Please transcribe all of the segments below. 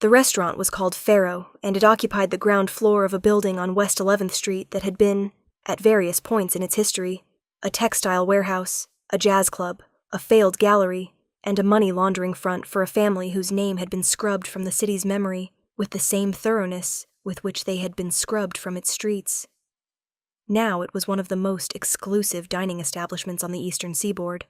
The restaurant was called Faro, and it occupied the ground floor of a building on West 11th Street that had been, at various points in its history, a textile warehouse, a jazz club, a failed gallery, and a money-laundering front for a family whose name had been scrubbed from the city's memory with the same thoroughness with which they had been scrubbed from its streets. Now it was one of the most exclusive dining establishments on the Eastern Seaboard,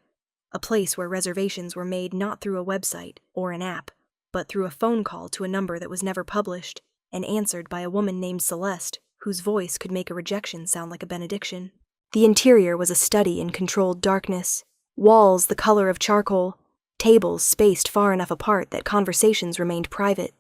a place where reservations were made not through a website or an app, but through a phone call to a number that was never published and answered by a woman named Celeste, whose voice could make a rejection sound like a benediction. The interior was a study in controlled darkness, walls the color of charcoal, tables spaced far enough apart that conversations remained private,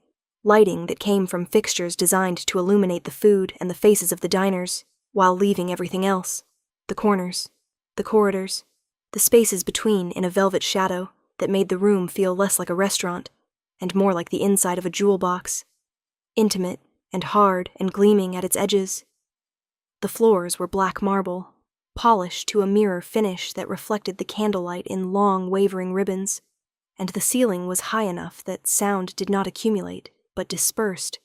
lighting that came from fixtures designed to illuminate the food and the faces of the diners, while leaving everything else, the corners, the corridors, the spaces between in a velvet shadow that made the room feel less like a restaurant and more like the inside of a jewel box, intimate and hard and gleaming at its edges. The floors were black marble, polished to a mirror finish that reflected the candlelight in long, wavering ribbons, and the ceiling was high enough that sound did not accumulate, but dispersed,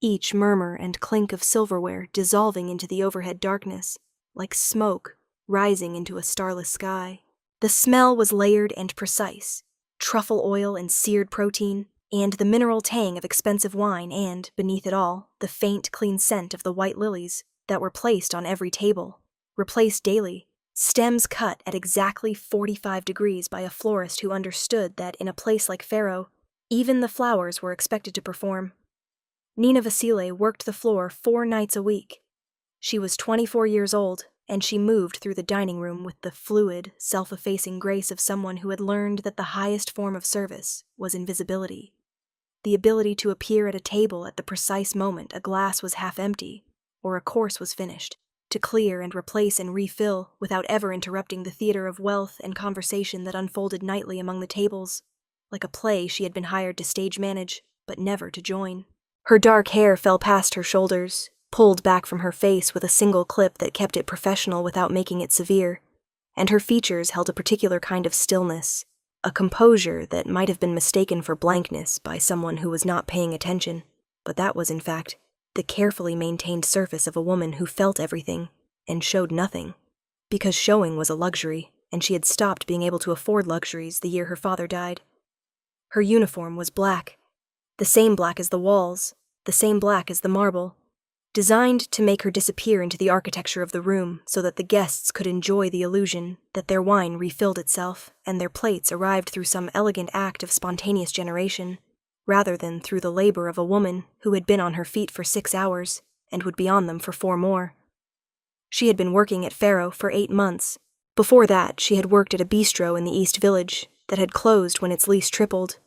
each murmur and clink of silverware dissolving into the overhead darkness, like smoke rising into a starless sky. The smell was layered and precise, truffle oil and seared protein, and the mineral tang of expensive wine and, beneath it all, the faint, clean scent of the white lilies that were placed on every table, replaced daily, stems cut at exactly 45 degrees by a florist who understood that in a place like Faro, even the flowers were expected to perform. Nina Vasile worked the floor 4 nights a week. She was 24 years old, and she moved through the dining room with the fluid, self-effacing grace of someone who had learned that the highest form of service was invisibility. The ability to appear at a table at the precise moment a glass was half empty, or a course was finished, to clear and replace and refill without ever interrupting the theater of wealth and conversation that unfolded nightly among the tables, like a play she had been hired to stage manage, but never to join. Her dark hair fell past her shoulders, pulled back from her face with a single clip that kept it professional without making it severe, and her features held a particular kind of stillness, a composure that might have been mistaken for blankness by someone who was not paying attention, but that was, in fact, the carefully maintained surface of a woman who felt everything and showed nothing, because showing was a luxury, and she had stopped being able to afford luxuries the year her father died. Her uniform was black, the same black as the walls, the same black as the marble, designed to make her disappear into the architecture of the room so that the guests could enjoy the illusion that their wine refilled itself and their plates arrived through some elegant act of spontaneous generation, rather than through the labor of a woman who had been on her feet for 6 hours and would be on them for 4 more. She had been working at Faro for 8 months. Before that, she had worked at a bistro in the East Village that had closed when its lease tripled.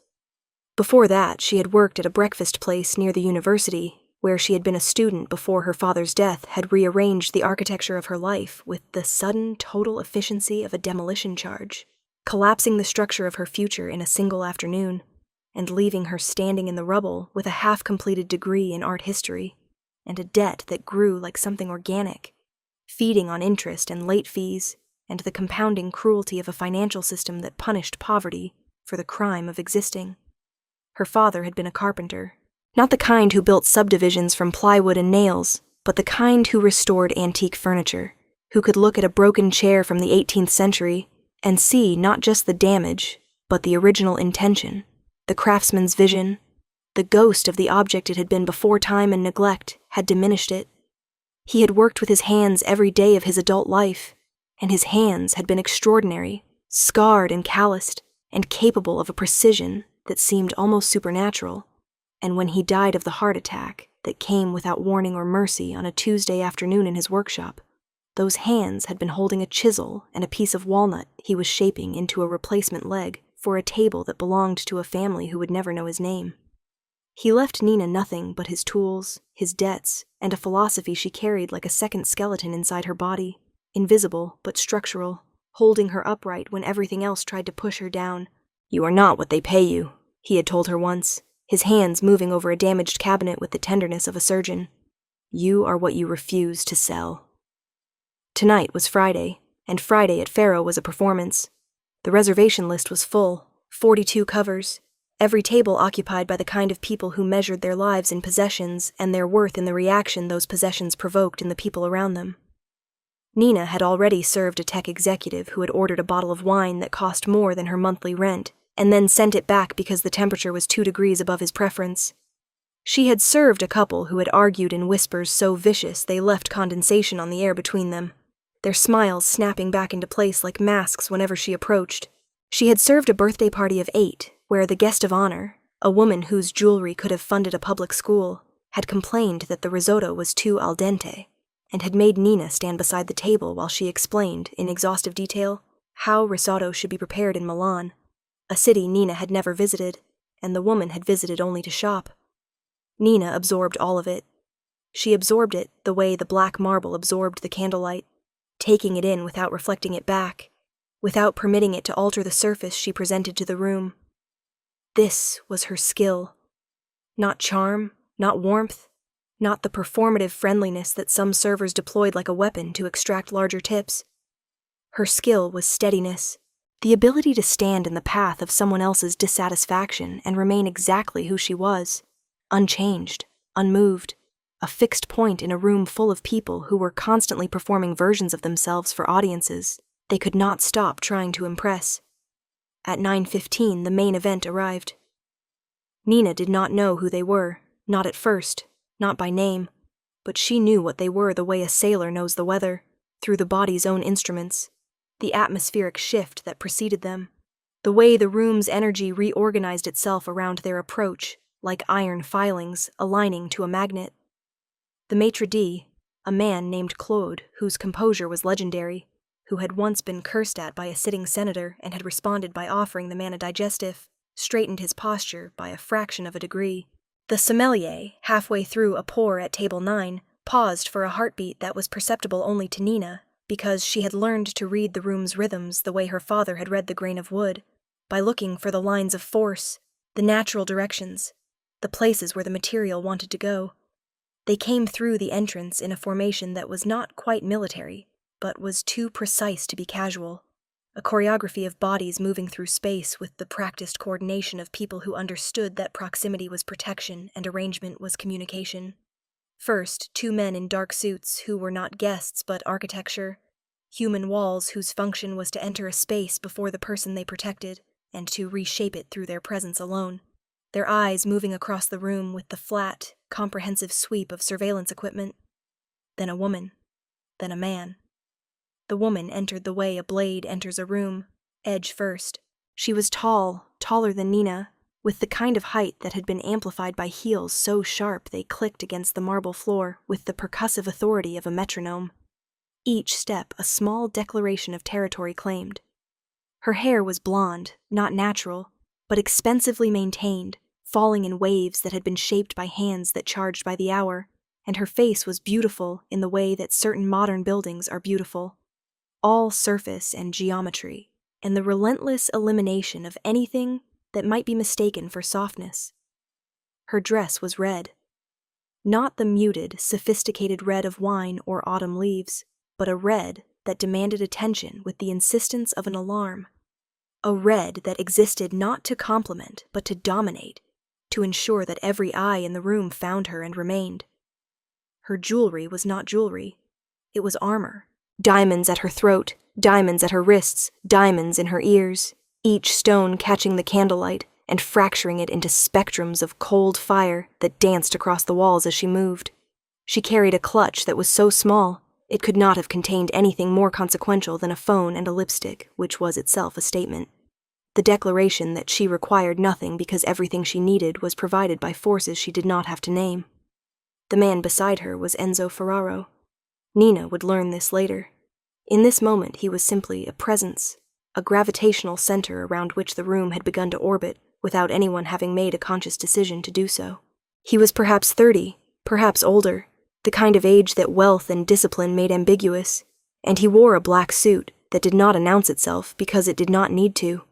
Before that, she had worked at a breakfast place near the university, where she had been a student before her father's death had rearranged the architecture of her life with the sudden total efficiency of a demolition charge, collapsing the structure of her future in a single afternoon, and leaving her standing in the rubble with a half-completed degree in art history, and a debt that grew like something organic, feeding on interest and late fees, and the compounding cruelty of a financial system that punished poverty for the crime of existing. Her father had been a carpenter, not the kind who built subdivisions from plywood and nails, but the kind who restored antique furniture, who could look at a broken chair from the 18th century and see not just the damage, but the original intention, the craftsman's vision, the ghost of the object it had been before time and neglect had diminished it. He had worked with his hands every day of his adult life, and his hands had been extraordinary, scarred and calloused, and capable of a precision that seemed almost supernatural. And when he died of the heart attack that came without warning or mercy on a Tuesday afternoon in his workshop, those hands had been holding a chisel and a piece of walnut he was shaping into a replacement leg for a table that belonged to a family who would never know his name. He left Nina nothing but his tools, his debts, and a philosophy she carried like a second skeleton inside her body, invisible but structural, holding her upright when everything else tried to push her down. "You are not what they pay you," he had told her once, his hands moving over a damaged cabinet with the tenderness of a surgeon. "You are what you refuse to sell." Tonight was Friday, and Friday at Faro was a performance. The reservation list was full, 42 covers. every table occupied by the kind of people who measured their lives in possessions and their worth in the reaction those possessions provoked in the people around them. Nina had already served a tech executive who had ordered a bottle of wine that cost more than her monthly rent, and then sent it back because the temperature was 2 degrees above his preference. She had served a couple who had argued in whispers so vicious they left condensation on the air between them, their smiles snapping back into place like masks whenever she approached. She had served a birthday party of 8, where the guest of honor, a woman whose jewelry could have funded a public school, had complained that the risotto was too al dente, and had made Nina stand beside the table while she explained, in exhaustive detail, how risotto should be prepared in Milan, a city Nina had never visited, and the woman had visited only to shop. Nina absorbed all of it. She absorbed it the way the black marble absorbed the candlelight, taking it in without reflecting it back, without permitting it to alter the surface she presented to the room. This was her skill. Not charm, not warmth, not the performative friendliness that some servers deployed like a weapon to extract larger tips. Her skill was steadiness, the ability to stand in the path of someone else's dissatisfaction and remain exactly who she was, unchanged, unmoved, a fixed point in a room full of people who were constantly performing versions of themselves for audiences they could not stop trying to impress. At 9:15, the main event arrived. Nina did not know who they were, not at first, not by name, but she knew what they were the way a sailor knows the weather, through the body's own instruments, the atmospheric shift that preceded them, the way the room's energy reorganized itself around their approach, like iron filings aligning to a magnet. The maitre d', a man named Claude, whose composure was legendary, who had once been cursed at by a sitting senator and had responded by offering the man a digestif, straightened his posture by a fraction of a degree. The sommelier, halfway through a pour at table 9, paused for a heartbeat that was perceptible only to Nina, because she had learned to read the room's rhythms the way her father had read the grain of wood, by looking for the lines of force, the natural directions, the places where the material wanted to go. They came through the entrance in a formation that was not quite military, but was too precise to be casual, a choreography of bodies moving through space with the practiced coordination of people who understood that proximity was protection and arrangement was communication. First, 2 men in dark suits who were not guests but architecture, human walls whose function was to enter a space before the person they protected and to reshape it through their presence alone, their eyes moving across the room with the flat, comprehensive sweep of surveillance equipment. Then a woman, then a man. The woman entered the way a blade enters a room, edge first. She was tall, taller than Nina, with the kind of height that had been amplified by heels so sharp they clicked against the marble floor with the percussive authority of a metronome. Each step a small declaration of territory claimed. Her hair was blonde, not natural, but expensively maintained, falling in waves that had been shaped by hands that charged by the hour, and her face was beautiful in the way that certain modern buildings are beautiful. All surface and geometry, and the relentless elimination of anything that might be mistaken for softness. Her dress was red. Not the muted, sophisticated red of wine or autumn leaves, but a red that demanded attention with the insistence of an alarm. A red that existed not to complement, but to dominate, to ensure that every eye in the room found her and remained. Her jewelry was not jewelry. It was armor. Diamonds at her throat, diamonds at her wrists, diamonds in her ears, each stone catching the candlelight and fracturing it into spectrums of cold fire that danced across the walls as she moved. She carried a clutch that was so small, it could not have contained anything more consequential than a phone and a lipstick, which was itself a statement. The declaration that she required nothing because everything she needed was provided by forces she did not have to name. The man beside her was Enzo Ferraro. Nina would learn this later. In this moment, he was simply a presence, a gravitational center around which the room had begun to orbit without anyone having made a conscious decision to do so. He was perhaps 30, perhaps older, the kind of age that wealth and discipline made ambiguous, and he wore a black suit that did not announce itself because it did not need to.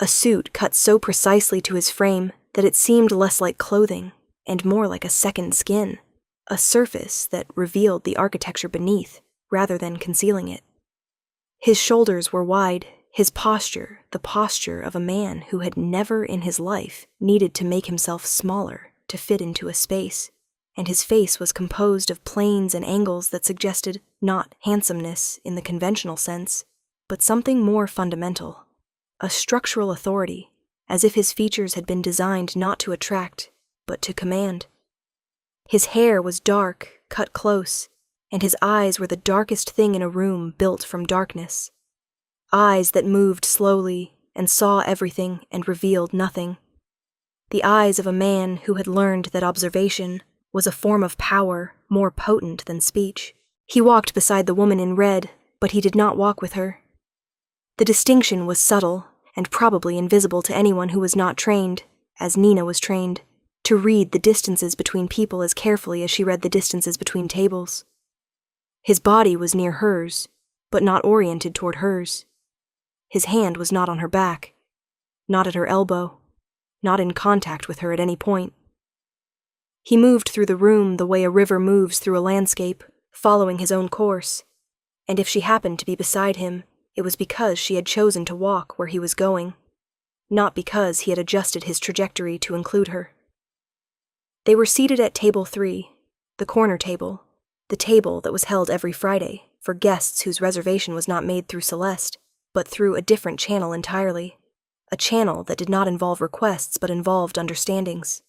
A suit cut so precisely to his frame that it seemed less like clothing and more like a second skin, a surface that revealed the architecture beneath rather than concealing it. His shoulders were wide, his posture the posture of a man who had never in his life needed to make himself smaller to fit into a space, and his face was composed of planes and angles that suggested not handsomeness in the conventional sense, but something more fundamental, a structural authority, as if his features had been designed not to attract, but to command. His hair was dark, cut close, and his eyes were the darkest thing in a room built from darkness. Eyes that moved slowly and saw everything and revealed nothing. The eyes of a man who had learned that observation was a form of power more potent than speech. He walked beside the woman in red, but he did not walk with her. The distinction was subtle and probably invisible to anyone who was not trained, as Nina was trained, to read the distances between people as carefully as she read the distances between tables. His body was near hers, but not oriented toward hers. His hand was not on her back, not at her elbow, not in contact with her at any point. He moved through the room the way a river moves through a landscape, following his own course, and if she happened to be beside him, it was because she had chosen to walk where he was going, not because he had adjusted his trajectory to include her. They were seated at table 3, the corner table, the table that was held every Friday for guests whose reservation was not made through Celeste, but through a different channel entirely, a channel that did not involve requests but involved understandings.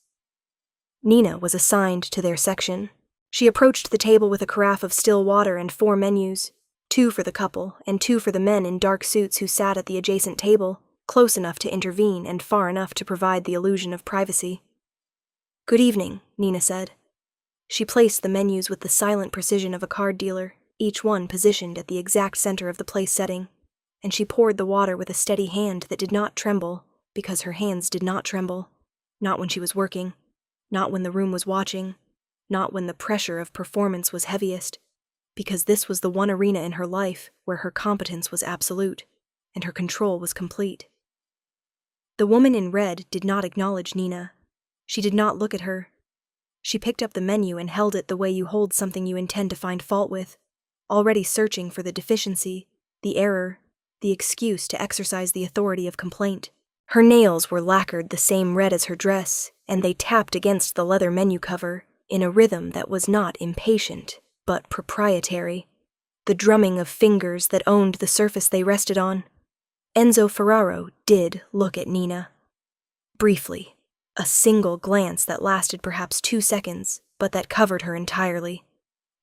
Nina was assigned to their section. She approached the table with a carafe of still water and 4 menus, 2 for the couple and 2 for the men in dark suits who sat at the adjacent table, close enough to intervene and far enough to provide the illusion of privacy. "Good evening," Nina said. She placed the menus with the silent precision of a card dealer, each one positioned at the exact center of the place setting, and she poured the water with a steady hand that did not tremble, because her hands did not tremble, not when she was working, not when the room was watching, not when the pressure of performance was heaviest, because this was the one arena in her life where her competence was absolute, and her control was complete. The woman in red did not acknowledge Nina. She did not look at her. She picked up the menu and held it the way you hold something you intend to find fault with, already searching for the deficiency, the error, the excuse to exercise the authority of complaint. Her nails were lacquered the same red as her dress, and they tapped against the leather menu cover in a rhythm that was not impatient, but proprietary, the drumming of fingers that owned the surface they rested on. Enzo Ferraro did look at Nina. Briefly, a single glance that lasted perhaps 2 seconds, but that covered her entirely.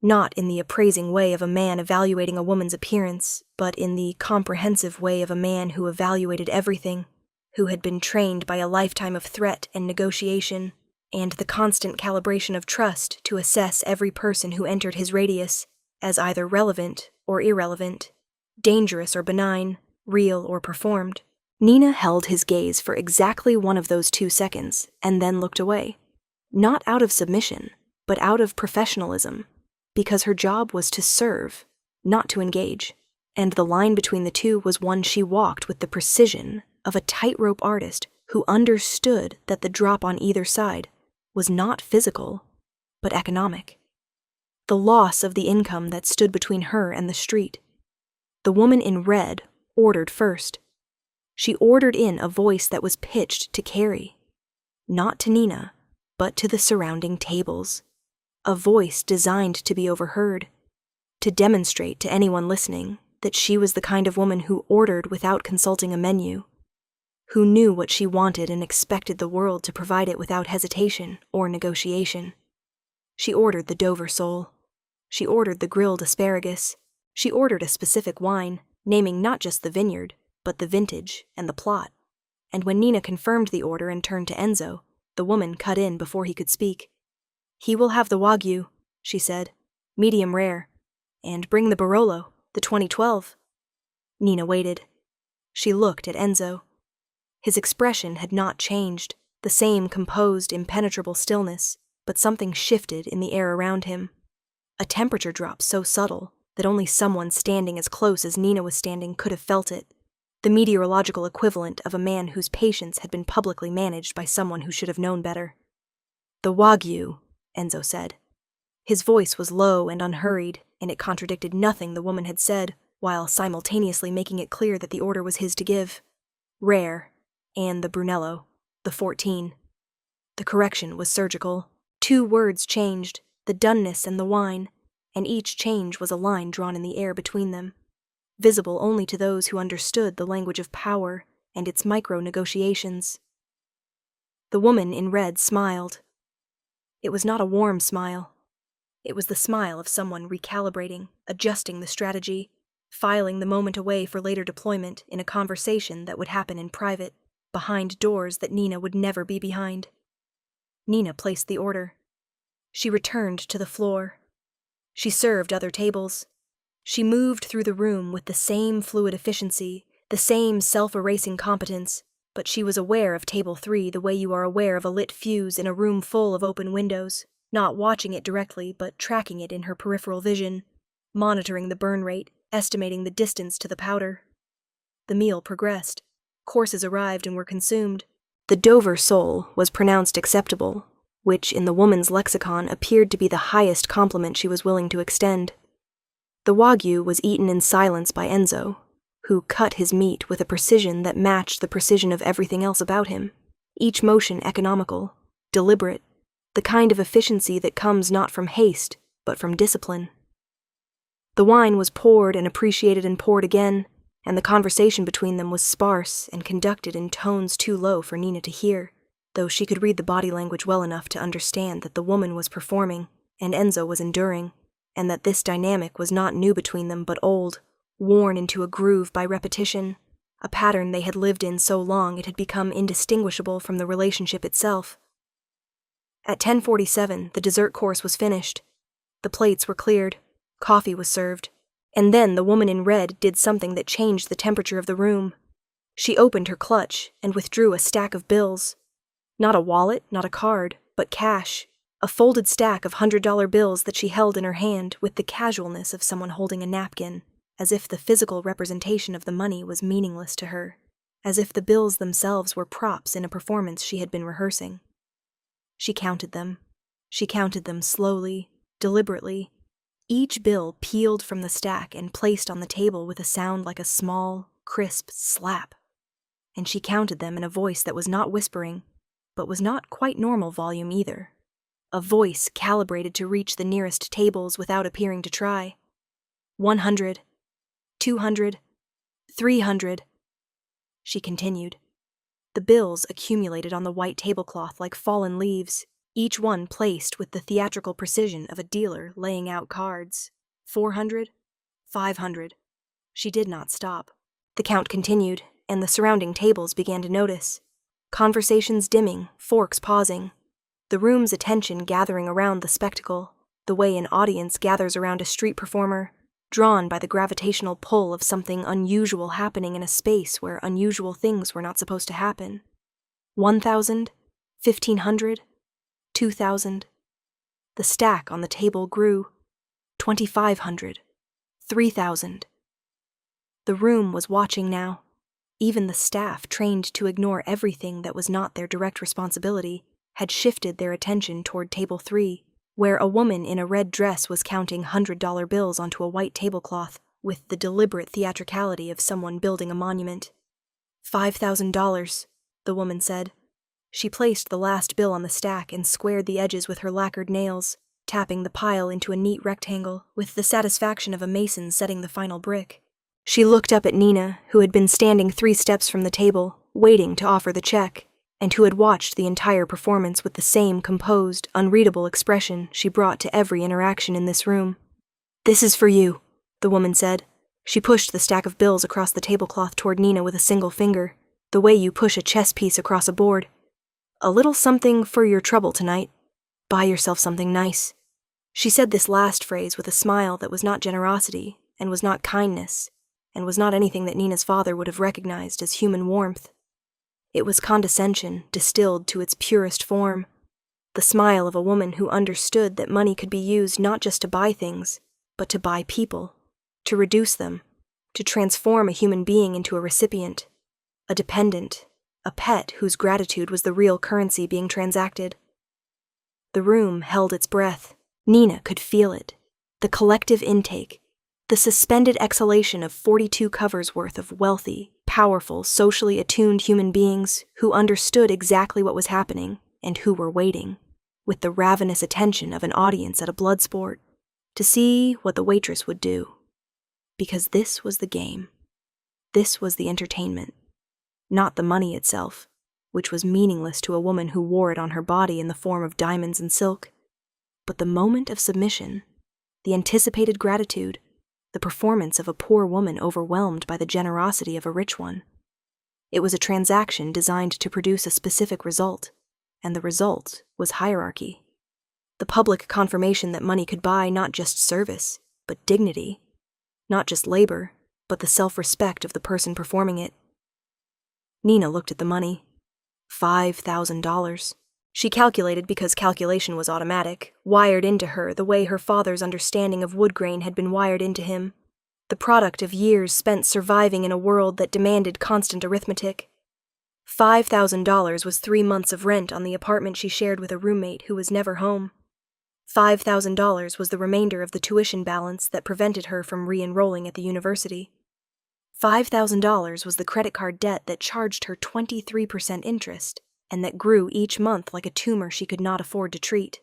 Not in the appraising way of a man evaluating a woman's appearance, but in the comprehensive way of a man who evaluated everything, who had been trained by a lifetime of threat and negotiation, and the constant calibration of trust to assess every person who entered his radius as either relevant or irrelevant, dangerous or benign, real or performed. Nina held his gaze for exactly one of those 2 seconds and then looked away, not out of submission, but out of professionalism, because her job was to serve, not to engage, and the line between the two was one she walked with the precision of a tightrope artist who understood that the drop on either side was not physical, but economic. The loss of the income that stood between her and the street. The woman in red ordered first. She ordered in a voice that was pitched to Carrie, not to Nina, but to the surrounding tables. A voice designed to be overheard, to demonstrate to anyone listening that she was the kind of woman who ordered without consulting a menu, who knew what she wanted and expected the world to provide it without hesitation or negotiation. She ordered the Dover sole. She ordered the grilled asparagus. She ordered a specific wine, naming not just the vineyard, but the vintage and the plot. And when Nina confirmed the order and turned to Enzo, the woman cut in before he could speak. "He will have the Wagyu," she said, "medium rare. And bring the Barolo, the 2012. Nina waited. She looked at Enzo. His expression had not changed, the same composed, impenetrable stillness, but something shifted in the air around him. A temperature drop so subtle that only someone standing as close as Nina was standing could have felt it, the meteorological equivalent of a man whose patience had been publicly managed by someone who should have known better. "The Wagyu," Enzo said. His voice was low and unhurried, and it contradicted nothing the woman had said while simultaneously making it clear that the order was his to give. Rare, and the Brunello, the 14. The correction was surgical. 2 words changed, the doneness and the wine, and each change was a line drawn in the air between them, visible only to those who understood the language of power and its micro-negotiations. The woman in red smiled. It was not a warm smile. It was the smile of someone recalibrating, adjusting the strategy, filing the moment away for later deployment in a conversation that would happen in private, behind doors that Nina would never be behind. Nina placed the order. She returned to the floor. She served other tables. She moved through the room with the same fluid efficiency, the same self-erasing competence, but she was aware of table 3 the way you are aware of a lit fuse in a room full of open windows, not watching it directly but tracking it in her peripheral vision, monitoring the burn rate, estimating the distance to the powder. The meal progressed. Courses arrived and were consumed. The Dover sole was pronounced acceptable, which in the woman's lexicon appeared to be the highest compliment she was willing to extend. The Wagyu was eaten in silence by Enzo, who cut his meat with a precision that matched the precision of everything else about him, each motion economical, deliberate, the kind of efficiency that comes not from haste, but from discipline. The wine was poured and appreciated and poured again, and the conversation between them was sparse and conducted in tones too low for Nina to hear, though she could read the body language well enough to understand that the woman was performing and Enzo was enduring, and that this dynamic was not new between them but old, worn into a groove by repetition, a pattern they had lived in so long it had become indistinguishable from the relationship itself. At 10:47, the dessert course was finished. The plates were cleared, coffee was served, and then the woman in red did something that changed the temperature of the room. She opened her clutch and withdrew a stack of bills. Not a wallet, not a card, but cash, a folded stack of $100 bills that she held in her hand with the casualness of someone holding a napkin, as if the physical representation of the money was meaningless to her, as if the bills themselves were props in a performance she had been rehearsing. She counted them. She counted them slowly, deliberately, each bill peeled from the stack and placed on the table with a sound like a small, crisp slap. And she counted them in a voice that was not whispering, but was not quite normal volume either. A voice calibrated to reach the nearest tables without appearing to try. 100, 200, 300. She continued. The bills accumulated on the white tablecloth like fallen leaves, each one placed with the theatrical precision of a dealer laying out cards. 400, 500. She did not stop. The count continued, and the surrounding tables began to notice. Conversations dimming, forks pausing. The room's attention gathering around the spectacle, the way an audience gathers around a street performer, drawn by the gravitational pull of something unusual happening in a space where unusual things were not supposed to happen. 1,000, 1,500, 2,000. The stack on the table grew. 2,500, 3,000. The room was watching now. Even the staff, trained to ignore everything that was not their direct responsibility, had shifted their attention toward table 3, where a woman in a red dress was counting $100 bills onto a white tablecloth with the deliberate theatricality of someone building a monument. $5,000, the woman said. She placed the last bill on the stack and squared the edges with her lacquered nails, tapping the pile into a neat rectangle with the satisfaction of a mason setting the final brick. She looked up at Nina, who had been standing 3 steps from the table, waiting to offer the check, and who had watched the entire performance with the same composed, unreadable expression she brought to every interaction in this room. "This is for you," the woman said. She pushed the stack of bills across the tablecloth toward Nina with a single finger, the way you push a chess piece across a board. "A little something for your trouble tonight. Buy yourself something nice." She said this last phrase with a smile that was not generosity, and was not kindness, and was not anything that Nina's father would have recognized as human warmth. It was condescension distilled to its purest form, the smile of a woman who understood that money could be used not just to buy things, but to buy people, to reduce them, to transform a human being into a recipient, a dependent, a pet whose gratitude was the real currency being transacted. The room held its breath. Nina could feel it, the collective intake, The suspended exhalation of 42 covers worth of wealthy, powerful, socially attuned human beings who understood exactly what was happening and who were waiting, with the ravenous attention of an audience at a blood sport, to see what the waitress would do. Because this was the game. This was the entertainment. Not the money itself, which was meaningless to a woman who wore it on her body in the form of diamonds and silk, but the moment of submission, the anticipated gratitude, the performance of a poor woman overwhelmed by the generosity of a rich one. It was a transaction designed to produce a specific result, and the result was hierarchy. The public confirmation that money could buy not just service, but dignity, not just labor, but the self-respect of the person performing it. Nina looked at the money. $5,000. She calculated because calculation was automatic, wired into her the way her father's understanding of wood grain had been wired into him, the product of years spent surviving in a world that demanded constant arithmetic. $5,000 was 3 months of rent on the apartment she shared with a roommate who was never home. $5,000 was the remainder of the tuition balance that prevented her from re-enrolling at the university. $5,000 was the credit card debt that charged her 23% interest, and that grew each month like a tumor she could not afford to treat.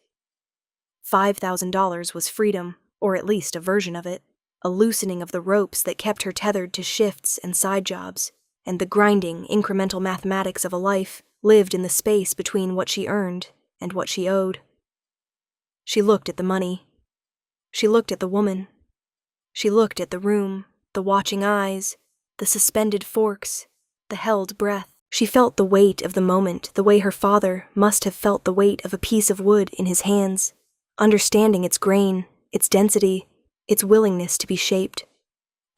$5,000 was freedom, or at least a version of it, a loosening of the ropes that kept her tethered to shifts and side jobs, and the grinding, incremental mathematics of a life lived in the space between what she earned and what she owed. She looked at the money. She looked at the woman. She looked at the room, the watching eyes, the suspended forks, the held breath. She felt the weight of the moment the way her father must have felt the weight of a piece of wood in his hands, understanding its grain, its density, its willingness to be shaped.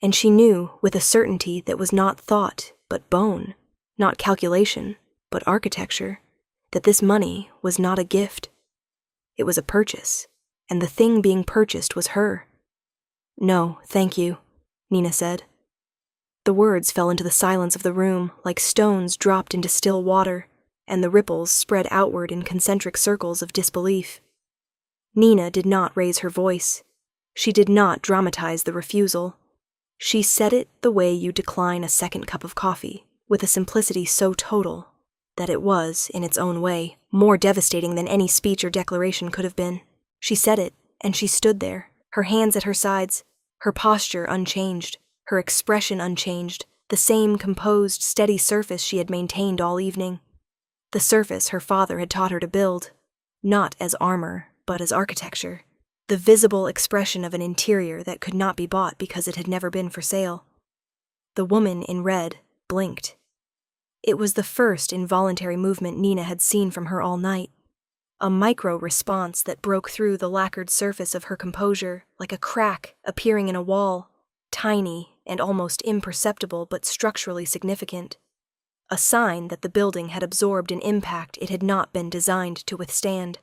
And she knew with a certainty that was not thought but bone, not calculation but architecture, that this money was not a gift. It was a purchase, and the thing being purchased was her. "No, thank you," Nina said. The words fell into the silence of the room like stones dropped into still water, and the ripples spread outward in concentric circles of disbelief. Nina did not raise her voice. She did not dramatize the refusal. She said it the way you decline a second cup of coffee, with a simplicity so total that it was, in its own way, more devastating than any speech or declaration could have been. She said it, and she stood there, her hands at her sides, her posture unchanged, her expression unchanged, the same composed, steady surface she had maintained all evening. The surface her father had taught her to build, not as armor, but as architecture, the visible expression of an interior that could not be bought because it had never been for sale. The woman in red blinked. It was the first involuntary movement Nina had seen from her all night, a micro-response that broke through the lacquered surface of her composure like a crack appearing in a wall, tiny and almost imperceptible but structurally significant, a sign that the building had absorbed an impact it had not been designed to withstand.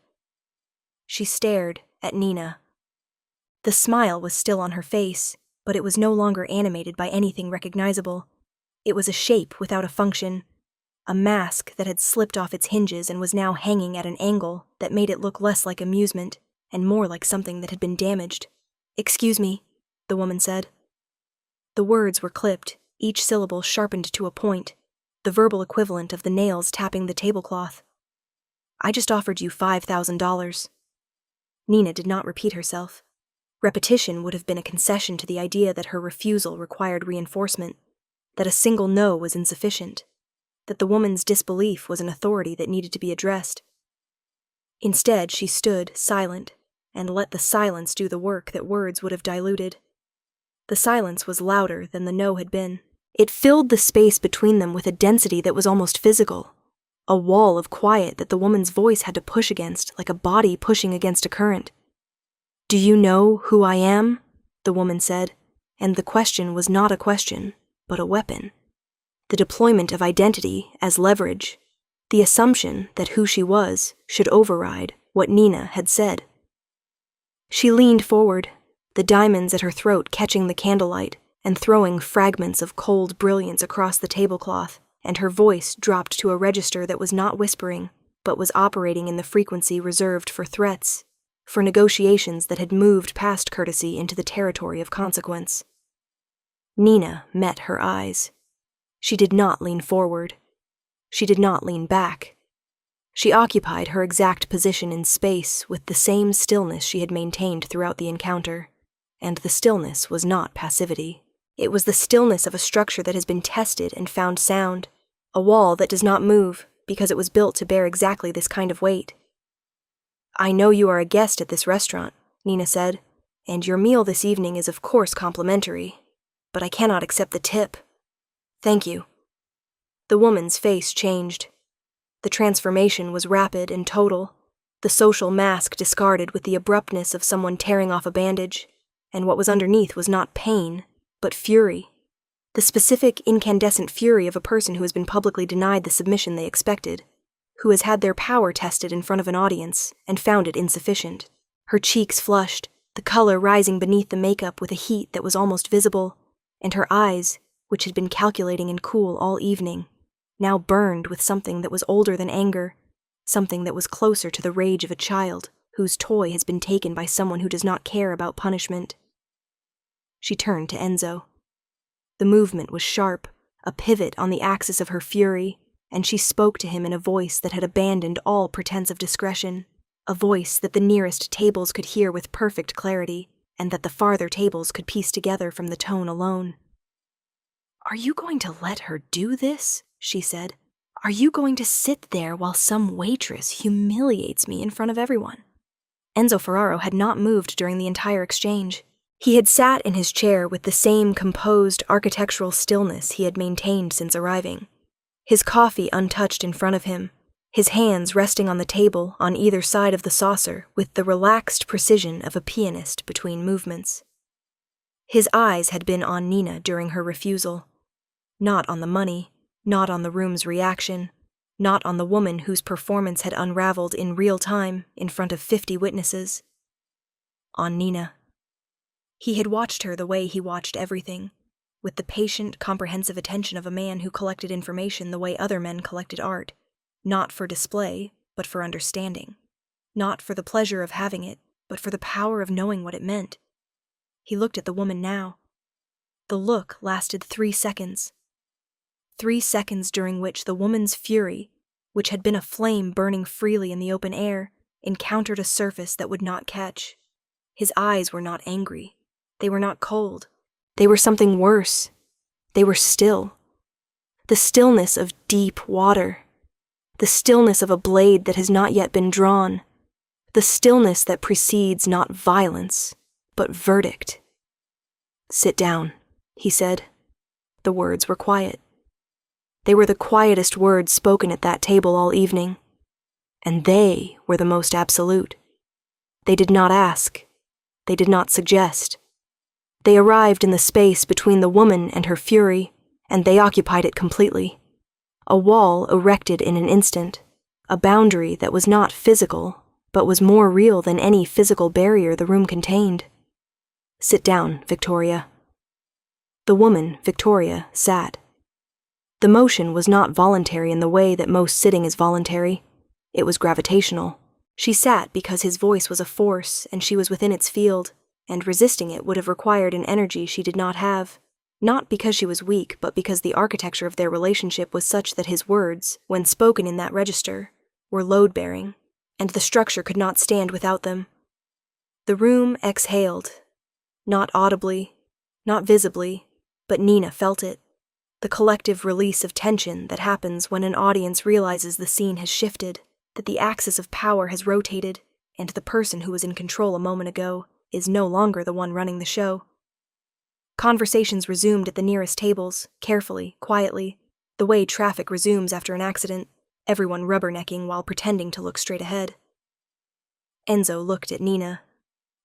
She stared at Nina. The smile was still on her face, but it was no longer animated by anything recognizable. It was a shape without a function, a mask that had slipped off its hinges and was now hanging at an angle that made it look less like amusement and more like something that had been damaged. "Excuse me," the woman said. The words were clipped, each syllable sharpened to a point, the verbal equivalent of the nails tapping the tablecloth. "I just offered you $5,000. Nina did not repeat herself. Repetition would have been a concession to the idea that her refusal required reinforcement, that a single no was insufficient, that the woman's disbelief was an authority that needed to be addressed. Instead, she stood, silent, and let the silence do the work that words would have diluted. The silence was louder than the no had been. It filled the space between them with a density that was almost physical, a wall of quiet that the woman's voice had to push against, like a body pushing against a current. "Do you know who I am?" the woman said, and the question was not a question, but a weapon. The deployment of identity as leverage, the assumption that who she was should override what Nina had said. She leaned forward, the diamonds at her throat catching the candlelight and throwing fragments of cold brilliance across the tablecloth, and her voice dropped to a register that was not whispering, but was operating in the frequency reserved for threats, for negotiations that had moved past courtesy into the territory of consequence. Nina met her eyes. She did not lean forward. She did not lean back. She occupied her exact position in space with the same stillness she had maintained throughout the encounter, and the stillness was not passivity. It was the stillness of a structure that has been tested and found sound, a wall that does not move because it was built to bear exactly this kind of weight. "I know you are a guest at this restaurant," Nina said, "and your meal this evening is of course complimentary, but I cannot accept the tip." "Thank you." The woman's face changed. The transformation was rapid and total, the social mask discarded with the abruptness of someone tearing off a bandage, and what was underneath was not pain, but fury. The specific, incandescent fury of a person who has been publicly denied the submission they expected, who has had their power tested in front of an audience and found it insufficient. Her cheeks flushed, the color rising beneath the makeup with a heat that was almost visible, and her eyes, which had been calculating and cool all evening, now burned with something that was older than anger, something that was closer to the rage of a child whose toy has been taken by someone who does not care about punishment. She turned to Enzo. The movement was sharp, a pivot on the axis of her fury, and she spoke to him in a voice that had abandoned all pretense of discretion, a voice that the nearest tables could hear with perfect clarity, and that the farther tables could piece together from the tone alone. "Are you going to let her do this?" she said. "Are you going to sit there while some waitress humiliates me in front of everyone?" Enzo Ferraro had not moved during the entire exchange. He had sat in his chair with the same composed architectural stillness he had maintained since arriving, his coffee untouched in front of him, his hands resting on the table on either side of the saucer with the relaxed precision of a pianist between movements. His eyes had been on Nina during her refusal, not on the money, not on the room's reaction, not on the woman whose performance had unraveled in real time in front of 50 witnesses. On Nina. He had watched her the way he watched everything, with the patient, comprehensive attention of a man who collected information the way other men collected art, not for display, but for understanding, not for the pleasure of having it, but for the power of knowing what it meant. He looked at the woman now. The look lasted 3 seconds. 3 seconds during which the woman's fury, which had been a flame burning freely in the open air, encountered a surface that would not catch. His eyes were not angry. They were not cold. They were something worse. They were still. The stillness of deep water. The stillness of a blade that has not yet been drawn. The stillness that precedes not violence, but verdict. "Sit down," he said. The words were quiet. They were the quietest words spoken at that table all evening, and they were the most absolute. They did not ask. They did not suggest. They arrived in the space between the woman and her fury, and they occupied it completely. A wall erected in an instant, a boundary that was not physical, but was more real than any physical barrier the room contained. "Sit down, Victoria." The woman, Victoria, sat. The motion was not voluntary in the way that most sitting is voluntary. It was gravitational. She sat because his voice was a force and she was within its field, and resisting it would have required an energy she did not have, not because she was weak, but because the architecture of their relationship was such that his words, when spoken in that register, were load-bearing, and the structure could not stand without them. The room exhaled, not audibly, not visibly, but Nina felt it, the collective release of tension that happens when an audience realizes the scene has shifted, that the axis of power has rotated, and the person who was in control a moment ago is no longer the one running the show. Conversations resumed at the nearest tables, carefully, quietly, the way traffic resumes after an accident, everyone rubbernecking while pretending to look straight ahead. Enzo looked at Nina.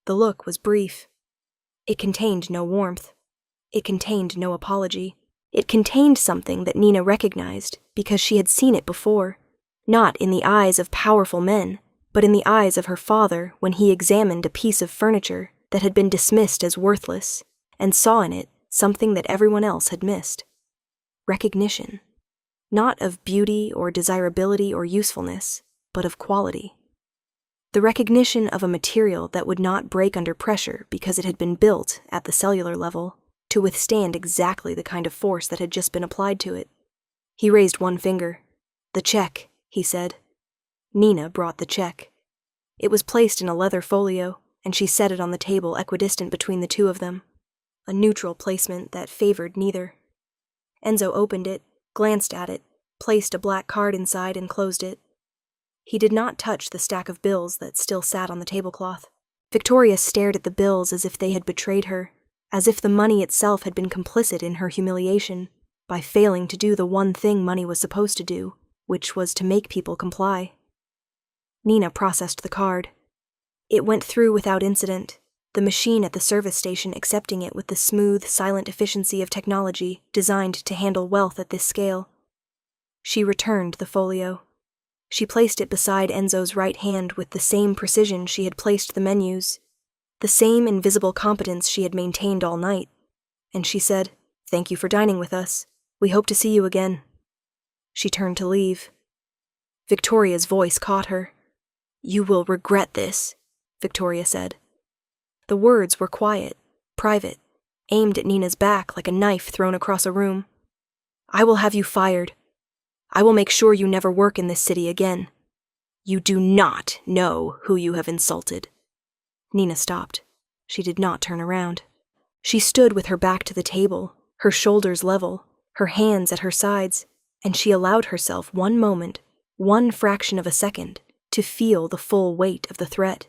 The look was brief. It contained no warmth. It contained no apology. It contained something that Nina recognized because she had seen it before, not in the eyes of powerful men, but in the eyes of her father when he examined a piece of furniture that had been dismissed as worthless, and saw in it something that everyone else had missed. Recognition. Not of beauty or desirability or usefulness, but of quality. The recognition of a material that would not break under pressure because it had been built, at the cellular level, to withstand exactly the kind of force that had just been applied to it. He raised one finger. "The check," he said. Nina brought the check. It was placed in a leather folio, and she set it on the table equidistant between the two of them, a neutral placement that favored neither. Enzo opened it, glanced at it, placed a black card inside and closed it. He did not touch the stack of bills that still sat on the tablecloth. Victoria stared at the bills as if they had betrayed her, as if the money itself had been complicit in her humiliation by failing to do the one thing money was supposed to do, which was to make people comply. Nina processed the card. It went through without incident, the machine at the service station accepting it with the smooth, silent efficiency of technology designed to handle wealth at this scale. She returned the folio. She placed it beside Enzo's right hand with the same precision she had placed the menus, the same invisible competence she had maintained all night, and she said, "Thank you for dining with us. We hope to see you again." She turned to leave. Victoria's voice caught her. "You will regret this," Victoria said. The words were quiet, private, aimed at Nina's back like a knife thrown across a room. "I will have you fired. I will make sure you never work in this city again. You do not know who you have insulted." Nina stopped. She did not turn around. She stood with her back to the table, her shoulders level, her hands at her sides, and she allowed herself one moment, one fraction of a second, to feel the full weight of the threat.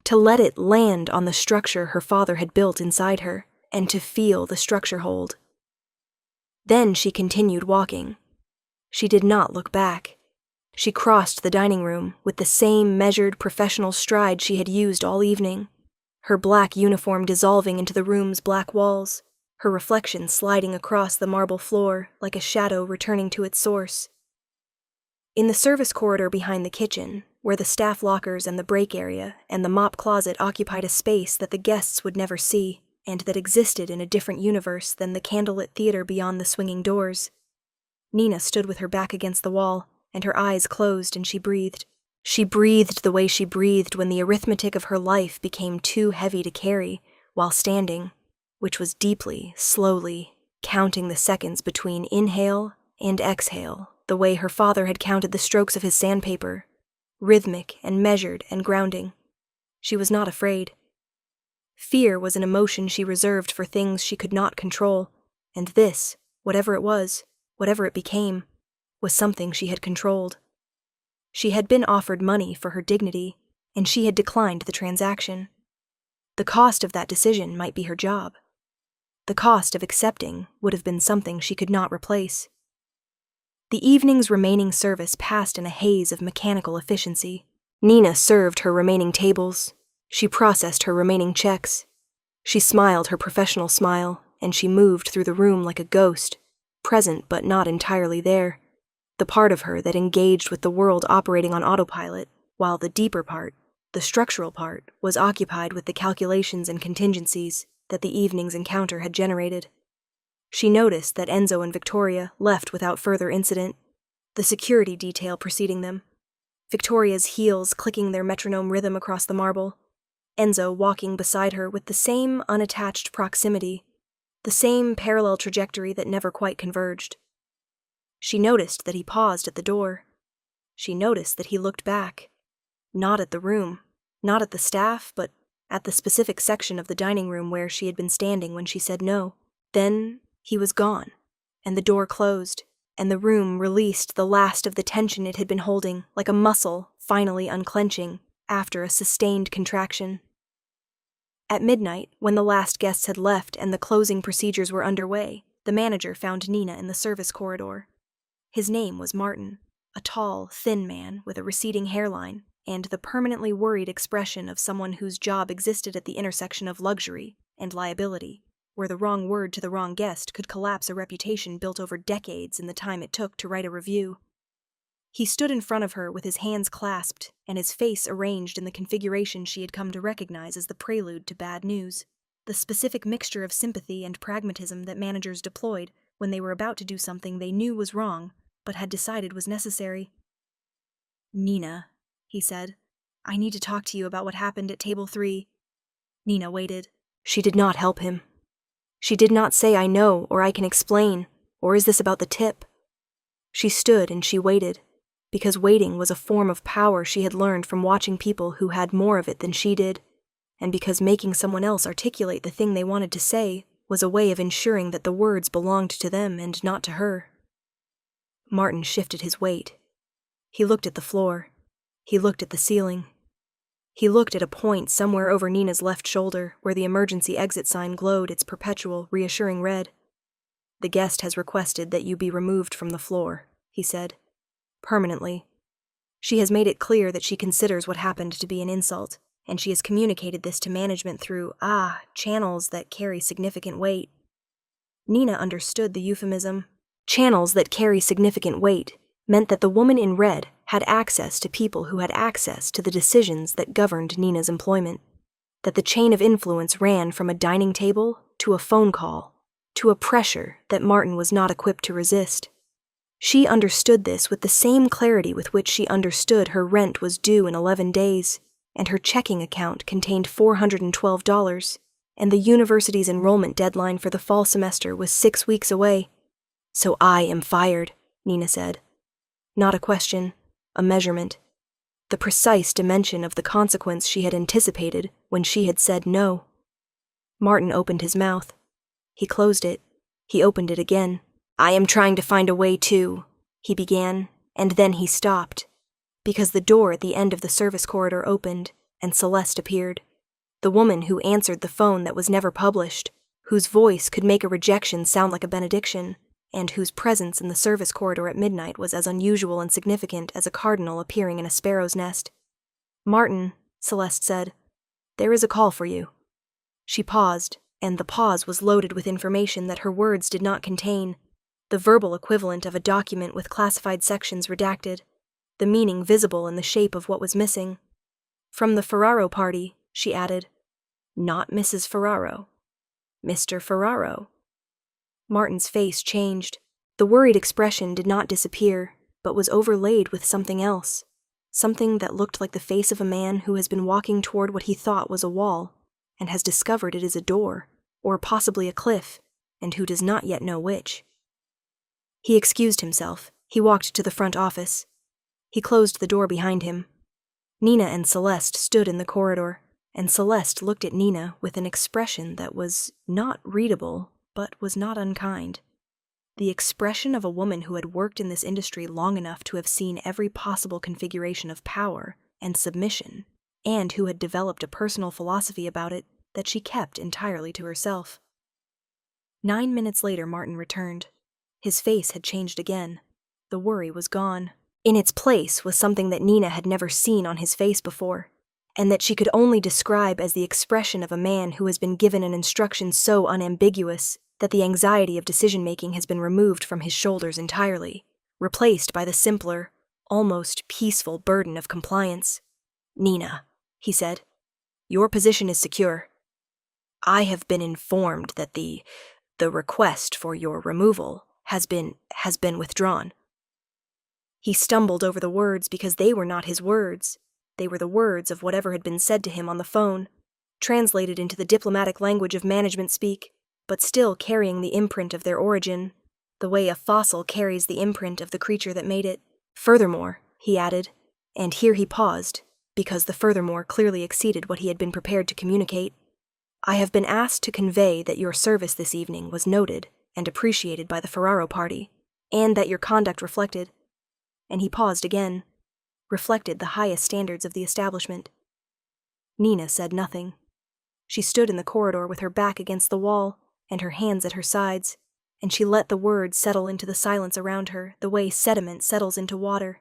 To let it land on the structure her father had built inside her, and to feel the structure hold. Then she continued walking. She did not look back. She crossed the dining room with the same measured professional stride she had used all evening, her black uniform dissolving into the room's black walls, her reflection sliding across the marble floor like a shadow returning to its source. In the service corridor behind the kitchen, where the staff lockers and the break area and the mop closet occupied a space that the guests would never see, and that existed in a different universe than the candlelit theater beyond the swinging doors, Nina stood with her back against the wall, and her eyes closed, and she breathed. She breathed the way she breathed when the arithmetic of her life became too heavy to carry while standing, which was deeply, slowly, counting the seconds between inhale and exhale, the way her father had counted the strokes of his sandpaper, rhythmic and measured and grounding. She was not afraid. Fear was an emotion she reserved for things she could not control, and this, whatever it was, whatever it became, was something she had controlled. She had been offered money for her dignity, and she had declined the transaction. The cost of that decision might be her job. The cost of accepting would have been something she could not replace. The evening's remaining service passed in a haze of mechanical efficiency. Nina served her remaining tables. She processed her remaining checks. She smiled her professional smile, and she moved through the room like a ghost, present but not entirely there, the part of her that engaged with the world operating on autopilot, while the deeper part, the structural part, was occupied with the calculations and contingencies that the evening's encounter had generated. She noticed that Enzo and Victoria left without further incident, the security detail preceding them, Victoria's heels clicking their metronome rhythm across the marble, Enzo walking beside her with the same unattached proximity, the same parallel trajectory that never quite converged. She noticed that he paused at the door. She noticed that he looked back, not at the room, not at the staff, but at the specific section of the dining room where she had been standing when she said no. Then he was gone, and the door closed, and the room released the last of the tension it had been holding, like a muscle finally unclenching after a sustained contraction. At midnight, when the last guests had left and the closing procedures were underway, the manager found Nina in the service corridor. His name was Martin, a tall, thin man with a receding hairline and the permanently worried expression of someone whose job existed at the intersection of luxury and liability, where the wrong word to the wrong guest could collapse a reputation built over decades in the time it took to write a review. He stood in front of her with his hands clasped and his face arranged in the configuration she had come to recognize as the prelude to bad news, the specific mixture of sympathy and pragmatism that managers deployed when they were about to do something they knew was wrong but had decided was necessary. "Nina," he said, I need to talk to you about what happened at table 3. Nina waited. She did not help him. She did not say, I know, or I can explain, or is this about the tip? She stood and she waited, because waiting was a form of power she had learned from watching people who had more of it than she did, and because making someone else articulate the thing they wanted to say was a way of ensuring that the words belonged to them and not to her. Martin shifted his weight. He looked at the floor. He looked at the ceiling. He looked at a point somewhere over Nina's left shoulder where the emergency exit sign glowed its perpetual, reassuring red. The guest has requested that you be removed from the floor, he said. Permanently. She has made it clear that she considers what happened to be an insult, and she has communicated this to management through, channels that carry significant weight. Nina understood the euphemism. Channels that carry significant weight meant that the woman in red had access to people who had access to the decisions that governed Nina's employment, that the chain of influence ran from a dining table to a phone call, to a pressure that Martin was not equipped to resist. She understood this with the same clarity with which she understood her rent was due in 11 days, and her checking account contained $412, and the university's enrollment deadline for the fall semester was 6 weeks away. So I am fired, Nina said. Not a question, a measurement. The precise dimension of the consequence she had anticipated when she had said no. Martin opened his mouth. He closed it. He opened it again. I am trying to find a way to, he began, and then he stopped, because the door at the end of the service corridor opened, and Celeste appeared, the woman who answered the phone that was never published, whose voice could make a rejection sound like a benediction, and whose presence in the service corridor at midnight was as unusual and significant as a cardinal appearing in a sparrow's nest. Martin, Celeste said, there is a call for you. She paused, and the pause was loaded with information that her words did not contain, the verbal equivalent of a document with classified sections redacted, the meaning visible in the shape of what was missing. From the Ferraro party, she added. Not Mrs. Ferraro. Mr. Ferraro. Martin's face changed. The worried expression did not disappear, but was overlaid with something else, something that looked like the face of a man who has been walking toward what he thought was a wall, and has discovered it is a door, or possibly a cliff, and who does not yet know which. He excused himself. He walked to the front office. He closed the door behind him. Nina and Celeste stood in the corridor, and Celeste looked at Nina with an expression that was not readable, but was not unkind. The expression of a woman who had worked in this industry long enough to have seen every possible configuration of power and submission, and who had developed a personal philosophy about it that she kept entirely to herself. 9 minutes later, Martin returned. His face had changed again. The worry was gone. In its place was something that Nina had never seen on his face before, and that she could only describe as the expression of a man who has been given an instruction so unambiguous that the anxiety of decision-making has been removed from his shoulders entirely, replaced by the simpler, almost peaceful burden of compliance. Nina, he said, your position is secure. I have been informed that the request for your removal has been withdrawn. He stumbled over the words because they were not his words. They were the words of whatever had been said to him on the phone, translated into the diplomatic language of management speak, but still carrying the imprint of their origin, the way a fossil carries the imprint of the creature that made it. Furthermore, he added, and here he paused, because the furthermore clearly exceeded what he had been prepared to communicate. I have been asked to convey that your service this evening was noted and appreciated by the Ferraro party, and that your conduct reflected, and he paused again, reflected the highest standards of the establishment. Nina said nothing. She stood in the corridor with her back against the wall and her hands at her sides, and she let the words settle into the silence around her the way sediment settles into water,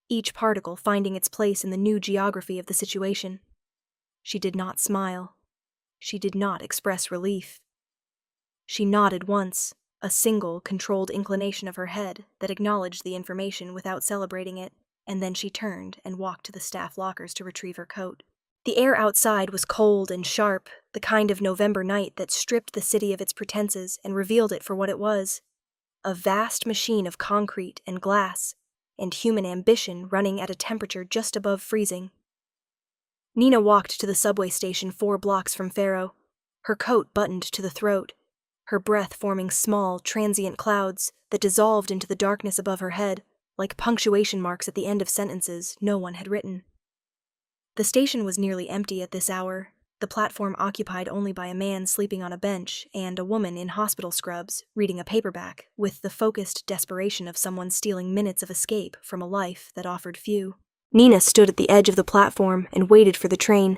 each particle finding its place in the new geography of the situation. She did not smile. She did not express relief. She nodded once, a single, controlled inclination of her head that acknowledged the information without celebrating it, and then she turned and walked to the staff lockers to retrieve her coat. The air outside was cold and sharp, the kind of November night that stripped the city of its pretenses and revealed it for what it was, a vast machine of concrete and glass, and human ambition running at a temperature just above freezing. Nina walked to the subway station 4 blocks from Faro, her coat buttoned to the throat, her breath forming small, transient clouds that dissolved into the darkness above her head, like punctuation marks at the end of sentences no one had written. The station was nearly empty at this hour, the platform occupied only by a man sleeping on a bench and a woman in hospital scrubs reading a paperback with the focused desperation of someone stealing minutes of escape from a life that offered few. Nina stood at the edge of the platform and waited for the train,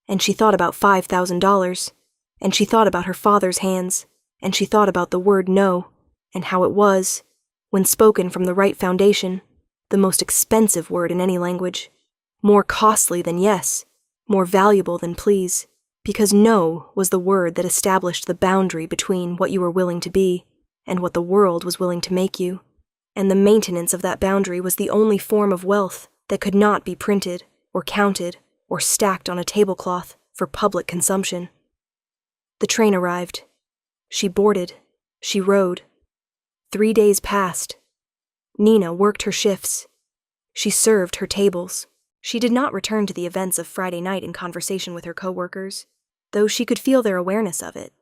and she thought about $5,000, and she thought about her father's hands, and she thought about the word no, and how it was, when spoken from the right foundation, the most expensive word in any language, more costly than yes, more valuable than please, because no was the word that established the boundary between what you were willing to be and what the world was willing to make you, and the maintenance of that boundary was the only form of wealth that could not be printed or counted or stacked on a tablecloth for public consumption. The train arrived. She boarded. She rode. 3 days passed. Nina worked her shifts. She served her tables. She did not return to the events of Friday night in conversation with her coworkers, though she could feel their awareness of it,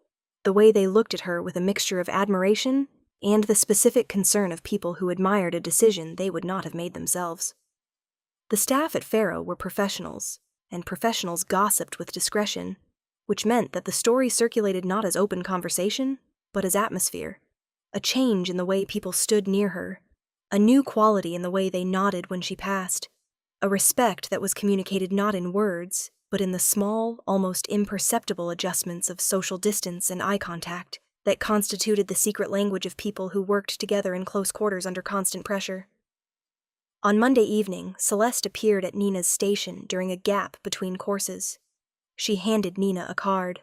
the way they looked at her with a mixture of admiration and the specific concern of people who admired a decision they would not have made themselves. The staff at Faro were professionals, and professionals gossiped with discretion, which meant that the story circulated not as open conversation, but as atmosphere, a change in the way people stood near her, a new quality in the way they nodded when she passed, a respect that was communicated not in words, but in the small, almost imperceptible adjustments of social distance and eye contact that constituted the secret language of people who worked together in close quarters under constant pressure. On Monday evening, Celeste appeared at Nina's station during a gap between courses. She handed Nina a card.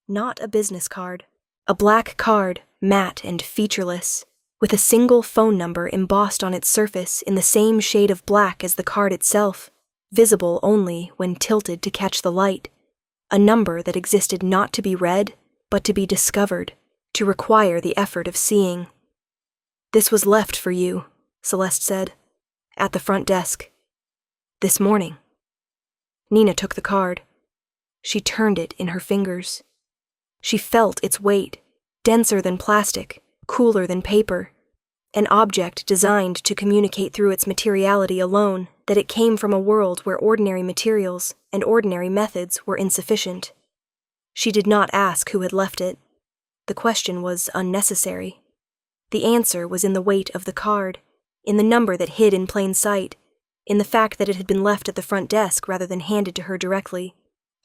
Not a business card. A black card, matte and featureless, with a single phone number embossed on its surface in the same shade of black as the card itself, visible only when tilted to catch the light. A number that existed not to be read, but to be discovered, to require the effort of seeing. "This was left for you," Celeste said. "At the front desk. This morning." Nina took the card. She turned it in her fingers. She felt its weight, denser than plastic, cooler than paper, an object designed to communicate through its materiality alone that it came from a world where ordinary materials and ordinary methods were insufficient. She did not ask who had left it. The question was unnecessary. The answer was in the weight of the card, in the number that hid in plain sight, in the fact that it had been left at the front desk rather than handed to her directly,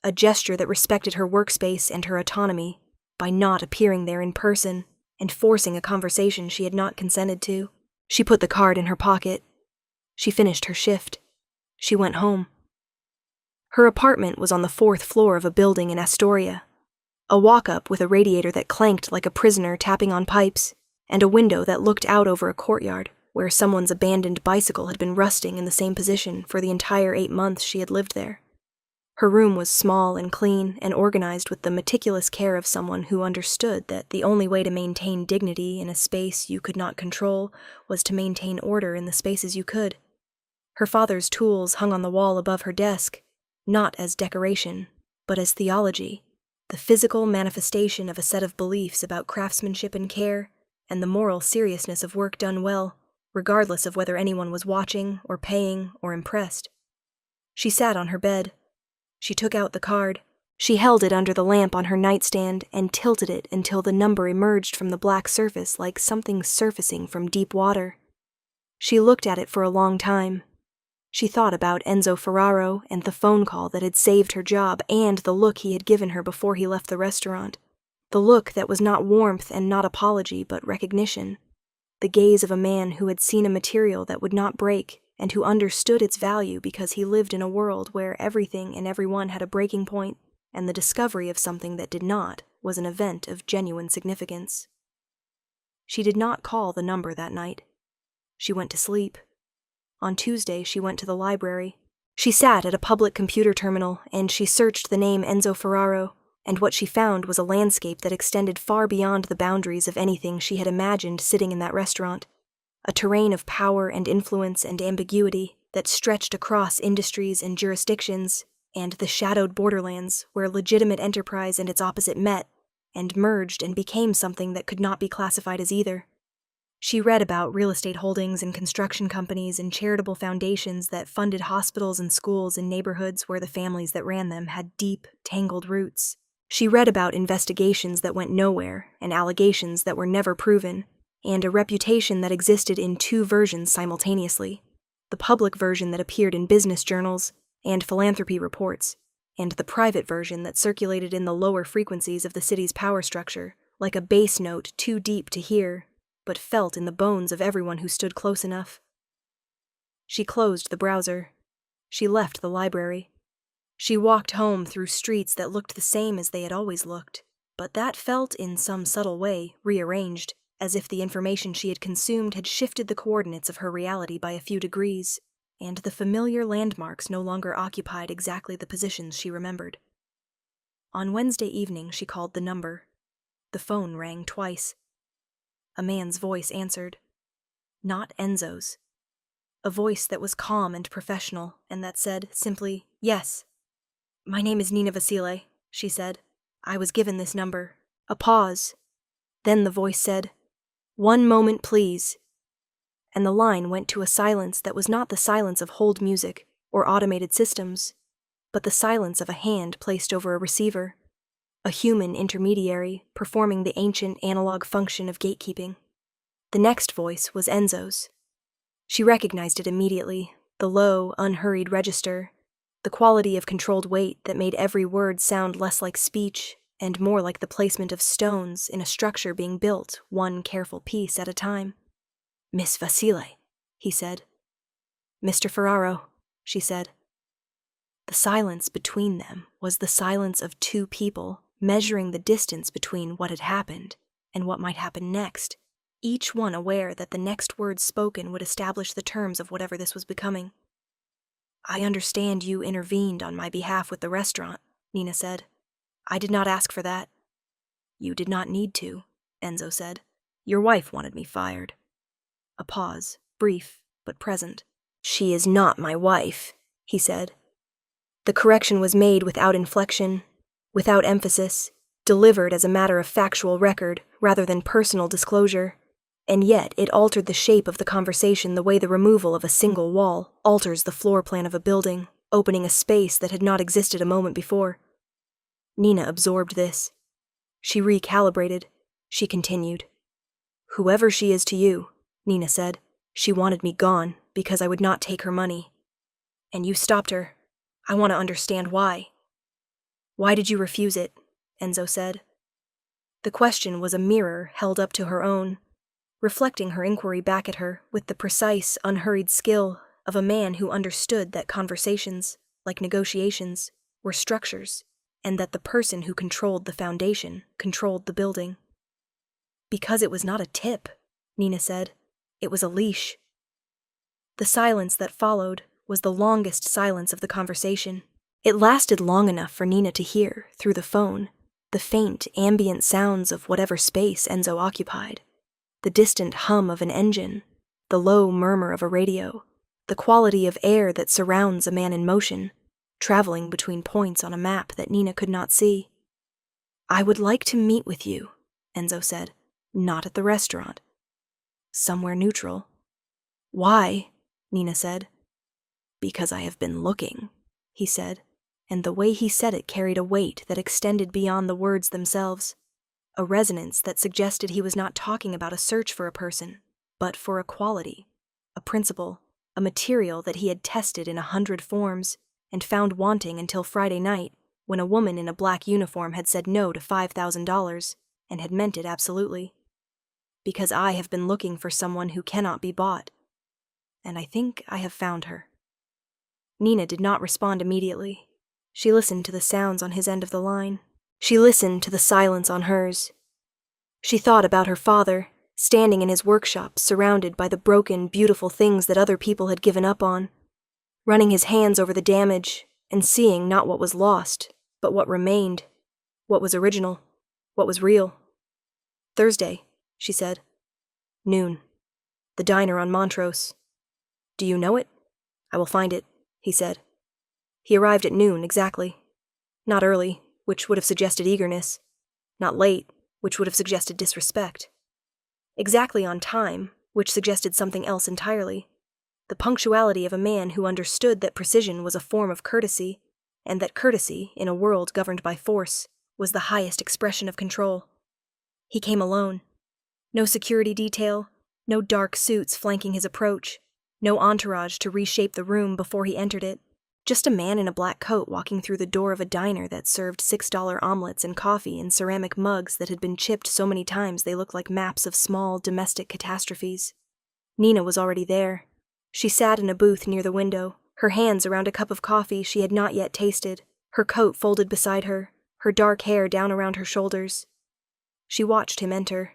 a gesture that respected her workspace and her autonomy by not appearing there in person and forcing a conversation she had not consented to. She put the card in her pocket. She finished her shift. She went home. Her apartment was on the 4th floor of a building in Astoria, a walk-up with a radiator that clanked like a prisoner tapping on pipes, and a window that looked out over a courtyard where someone's abandoned bicycle had been rusting in the same position for the entire 8 months she had lived there. Her room was small and clean and organized with the meticulous care of someone who understood that the only way to maintain dignity in a space you could not control was to maintain order in the spaces you could. Her father's tools hung on the wall above her desk, not as decoration, but as theology, the physical manifestation of a set of beliefs about craftsmanship and care, and the moral seriousness of work done well, regardless of whether anyone was watching or paying or impressed. She sat on her bed. She took out the card. She held it under the lamp on her nightstand and tilted it until the number emerged from the black surface like something surfacing from deep water. She looked at it for a long time. She thought about Enzo Ferraro and the phone call that had saved her job and the look he had given her before he left the restaurant. The look that was not warmth and not apology but recognition. The gaze of a man who had seen a material that would not break and who understood its value because he lived in a world where everything and everyone had a breaking point, and the discovery of something that did not was an event of genuine significance. She did not call the number that night. She went to sleep. On Tuesday, she went to the library. She sat at a public computer terminal, and she searched the name Enzo Ferraro, and what she found was a landscape that extended far beyond the boundaries of anything she had imagined sitting in that restaurant, a terrain of power and influence and ambiguity that stretched across industries and jurisdictions and the shadowed borderlands where legitimate enterprise and its opposite met, and merged and became something that could not be classified as either. She read about real estate holdings and construction companies and charitable foundations that funded hospitals and schools in neighborhoods where the families that ran them had deep, tangled roots. She read about investigations that went nowhere and allegations that were never proven, and a reputation that existed in two versions simultaneously: the public version that appeared in business journals and philanthropy reports, and the private version that circulated in the lower frequencies of the city's power structure, like a bass note too deep to hear, but felt in the bones of everyone who stood close enough. She closed the browser. She left the library. She walked home through streets that looked the same as they had always looked, but that felt, in some subtle way, rearranged, as if the information she had consumed had shifted the coordinates of her reality by a few degrees, and the familiar landmarks no longer occupied exactly the positions she remembered. On Wednesday evening, she called the number. The phone rang twice. A man's voice answered. Not Enzo's. A voice that was calm and professional, and that said simply, "Yes." "My name is Nina Vasile," she said. "I was given this number." A pause. Then the voice said, "1 moment, please." And the line went to a silence that was not the silence of hold music or automated systems, but the silence of a hand placed over a receiver, a human intermediary performing the ancient analog function of gatekeeping. The next voice was Enzo's. She recognized it immediately, the low, unhurried register, the quality of controlled weight that made every word sound less like speech and more like the placement of stones in a structure being built one careful piece at a time. "Miss Vasile," he said. "Mr. Ferraro," she said. The silence between them was the silence of two people measuring the distance between what had happened and what might happen next, each one aware that the next words spoken would establish the terms of whatever this was becoming. "I understand you intervened on my behalf with the restaurant," Nina said. "I did not ask for that." "You did not need to," Enzo said. "Your wife wanted me fired." A pause, brief but present. "She is not my wife," he said. The correction was made without inflection, without emphasis, delivered as a matter of factual record rather than personal disclosure, and yet it altered the shape of the conversation the way the removal of a single wall alters the floor plan of a building, opening a space that had not existed a moment before. Nina absorbed this. She recalibrated. She continued. "Whoever she is to you," Nina said, "she wanted me gone because I would not take her money. And you stopped her. I want to understand why." "Why did you refuse it?" Enzo said. The question was a mirror held up to her own, reflecting her inquiry back at her with the precise, unhurried skill of a man who understood that conversations, like negotiations, were structures, and that the person who controlled the foundation controlled the building. "Because it was not a tip," Nina said. "It was a leash." The silence that followed was the longest silence of the conversation. It lasted long enough for Nina to hear, through the phone, the faint, ambient sounds of whatever space Enzo occupied, the distant hum of an engine, the low murmur of a radio, the quality of air that surrounds a man in motion, traveling between points on a map that Nina could not see. "I would like to meet with you," Enzo said. "Not at the restaurant. Somewhere neutral." "Why?" Nina said. "Because I have been looking," he said, and the way he said it carried a weight that extended beyond the words themselves, a resonance that suggested he was not talking about a search for a person, but for a quality, a principle, a material that he had tested in 100 forms and found wanting until Friday night, when a woman in a black uniform had said no to $5,000 and had meant it absolutely. "Because I have been looking for someone who cannot be bought, and I think I have found her." Nina did not respond immediately. She listened to the sounds on his end of the line. She listened to the silence on hers. She thought about her father, standing in his workshop, surrounded by the broken, beautiful things that other people had given up on, running his hands over the damage and seeing not what was lost, but what remained, what was original, what was real. "Thursday," she said. "Noon. The diner on Montrose. Do you know it?" "I will find it," he said. He arrived at noon, exactly. Not early, which would have suggested eagerness. Not late, which would have suggested disrespect. Exactly on time, which suggested something else entirely. The punctuality of a man who understood that precision was a form of courtesy, and that courtesy, in a world governed by force, was the highest expression of control. He came alone. No security detail, no dark suits flanking his approach, no entourage to reshape the room before he entered it. Just a man in a black coat walking through the door of a diner that served $6 omelets and coffee in ceramic mugs that had been chipped so many times they looked like maps of small domestic catastrophes. Nina was already there. She sat in a booth near the window, her hands around a cup of coffee she had not yet tasted, her coat folded beside her, her dark hair down around her shoulders. She watched him enter.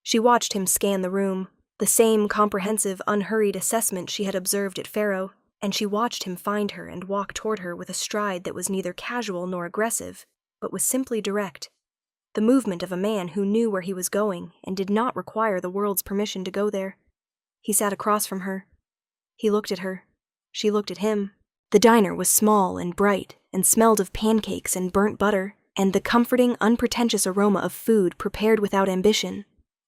She watched him scan the room, the same comprehensive, unhurried assessment she had observed at Faro, and she watched him find her and walk toward her with a stride that was neither casual nor aggressive, but was simply direct. The movement of a man who knew where he was going and did not require the world's permission to go there. He sat across from her. He looked at her. She looked at him. The diner was small and bright and smelled of pancakes and burnt butter and the comforting, unpretentious aroma of food prepared without ambition.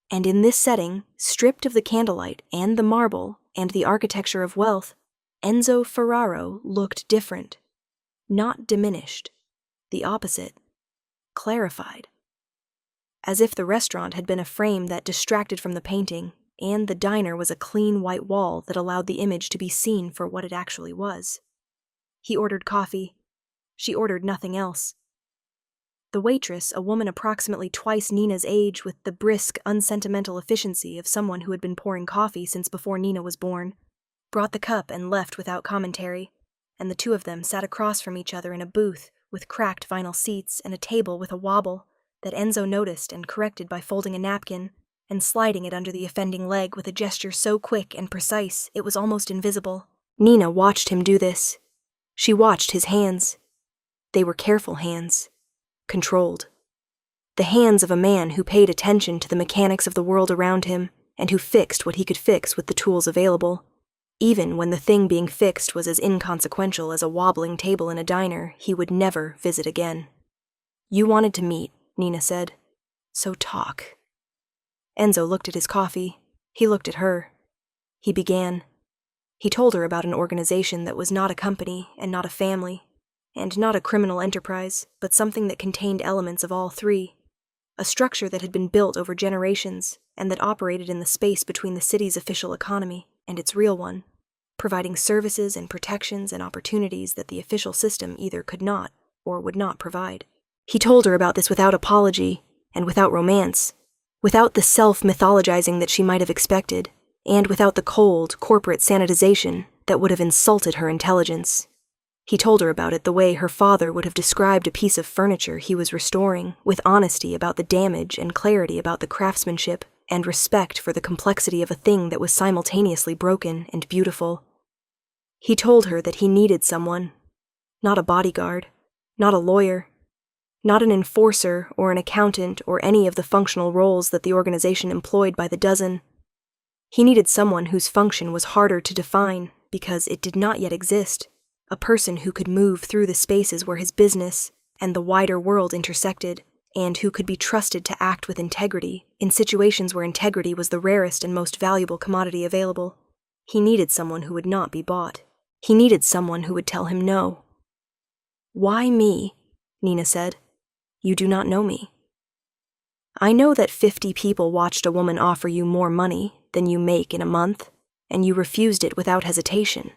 And in this setting, stripped of the candlelight and the marble and the architecture of wealth, Enzo Ferraro looked different. Not diminished. The opposite. Clarified. As if the restaurant had been a frame that distracted from the painting, and the diner was a clean white wall that allowed the image to be seen for what it actually was. He ordered coffee. She ordered nothing else. The waitress, a woman approximately twice Nina's age with the brisk, unsentimental efficiency of someone who had been pouring coffee since before Nina was born, brought the cup and left without commentary, and the two of them sat across from each other in a booth with cracked vinyl seats and a table with a wobble that Enzo noticed and corrected by folding a napkin and sliding it under the offending leg with a gesture so quick and precise it was almost invisible. Nina watched him do this. She watched his hands. They were careful hands. Controlled. The hands of a man who paid attention to the mechanics of the world around him and who fixed what he could fix with the tools available, even when the thing being fixed was as inconsequential as a wobbling table in a diner he would never visit again. "You wanted to meet," Nina said. "So talk." Enzo looked at his coffee. He looked at her. He began. He told her about an organization that was not a company and not a family, and not a criminal enterprise, but something that contained elements of all three. A structure that had been built over generations and that operated in the space between the city's official economy and its real one, providing services and protections and opportunities that the official system either could not or would not provide. He told her about this without apology and without romance, without the self-mythologizing that she might have expected, and without the cold, corporate sanitization that would have insulted her intelligence. He told her about it the way her father would have described a piece of furniture he was restoring, with honesty about the damage and clarity about the craftsmanship and respect for the complexity of a thing that was simultaneously broken and beautiful. He told her that he needed someone, not a bodyguard, not a lawyer, not an enforcer or an accountant or any of the functional roles that the organization employed by the dozen. He needed someone whose function was harder to define because it did not yet exist, a person who could move through the spaces where his business and the wider world intersected, and who could be trusted to act with integrity in situations where integrity was the rarest and most valuable commodity available. He needed someone who would not be bought. He needed someone who would tell him no. "Why me?" Nina said. "You do not know me." "I know that 50 people watched a woman offer you more money than you make in a month, and you refused it without hesitation,"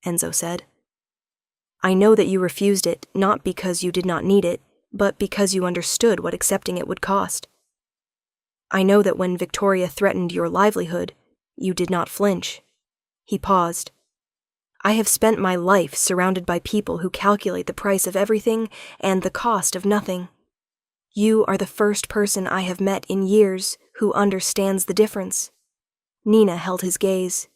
Enzo said. "I know that you refused it not because you did not need it, but because you understood what accepting it would cost. I know that when Victoria threatened your livelihood, you did not flinch." He paused. "I have spent my life surrounded by people who calculate the price of everything and the cost of nothing. You are the first person I have met in years who understands the difference." Nina held his gaze.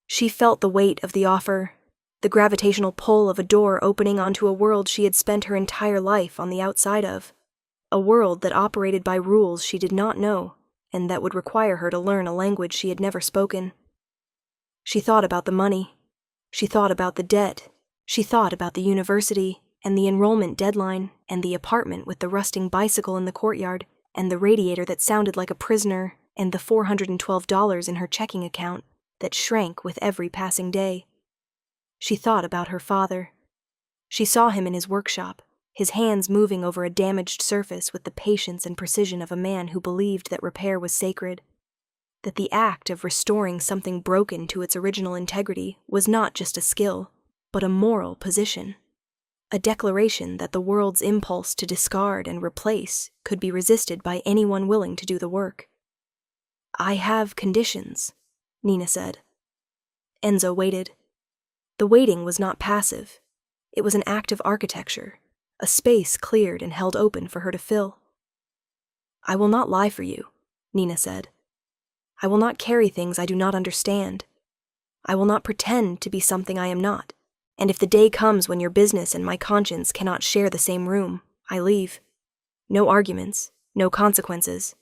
She felt the weight of the offer, the gravitational pull of a door opening onto a world she had spent her entire life on the outside of, a world that operated by rules she did not know and that would require her to learn a language she had never spoken. She thought about the money. She thought about the debt She thought about the university, and the enrollment deadline, and the apartment with the rusting bicycle in the courtyard, and the radiator that sounded like a prisoner, and the $412 in her checking account that shrank with every passing day. She thought about her father. She saw him in his workshop, his hands moving over a damaged surface with the patience and precision of a man who believed that repair was sacred, that the act of restoring something broken to its original integrity was not just a skill, but a moral position, a declaration that the world's impulse to discard and replace could be resisted by anyone willing to do the work. "I have conditions," Nina said. Enzo waited. The waiting was not passive. It was an act of architecture, a space cleared and held open for her to fill. "I will not lie for you," Nina said. "I will not carry things I do not understand. I will not pretend to be something I am not. And if the day comes when your business and my conscience cannot share the same room, I leave. No arguments, no consequences.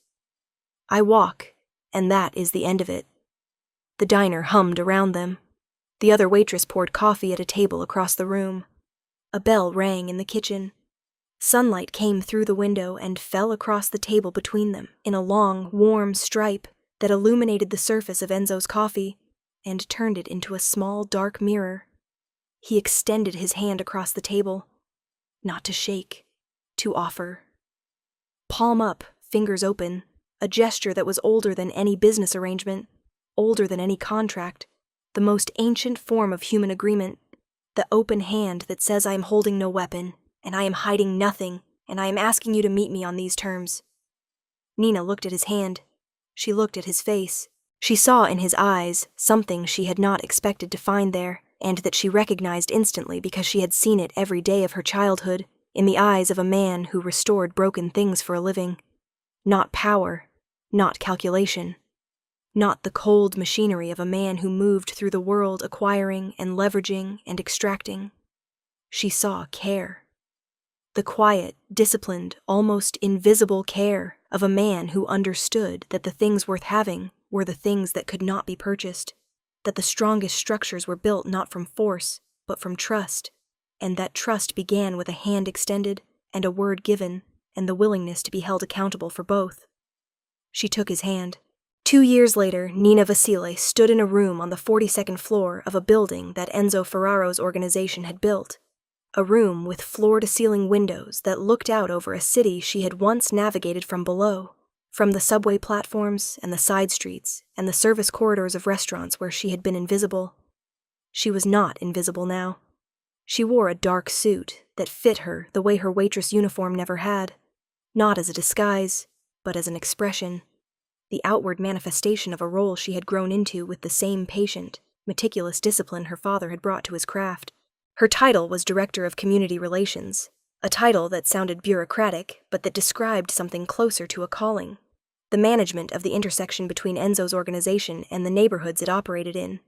I walk, and that is the end of it." The diner hummed around them. The other waitress poured coffee at a table across the room. A bell rang in the kitchen. Sunlight came through the window and fell across the table between them in a long, warm stripe that illuminated the surface of Enzo's coffee and turned it into a small, dark mirror. He extended his hand across the table, not to shake, to offer. Palm up, fingers open, a gesture that was older than any business arrangement, older than any contract, the most ancient form of human agreement, the open hand that says I am holding no weapon, and I am hiding nothing, and I am asking you to meet me on these terms. Nina looked at his hand. She looked at his face. She saw in his eyes something she had not expected to find there, and that she recognized instantly because she had seen it every day of her childhood, in the eyes of a man who restored broken things for a living. Not power, not calculation, not the cold machinery of a man who moved through the world acquiring and leveraging and extracting. She saw care. The quiet, disciplined, almost invisible care of a man who understood that the things worth having were the things that could not be purchased, that the strongest structures were built not from force, but from trust, and that trust began with a hand extended and a word given and the willingness to be held accountable for both. She took his hand. 2 years later, Nina Vasile stood in a room on the 42nd floor of a building that Enzo Ferraro's organization had built, a room with floor-to-ceiling windows that looked out over a city she had once navigated from below, from the subway platforms and the side streets and the service corridors of restaurants where she had been invisible. She was not invisible now. She wore a dark suit that fit her the way her waitress uniform never had, not as a disguise, but as an expression, the outward manifestation of a role she had grown into with the same patient, meticulous discipline her father had brought to his craft. Her title was Director of Community Relations, a title that sounded bureaucratic, but that described something closer to a calling, the management of the intersection between Enzo's organization and the neighborhoods it operated in,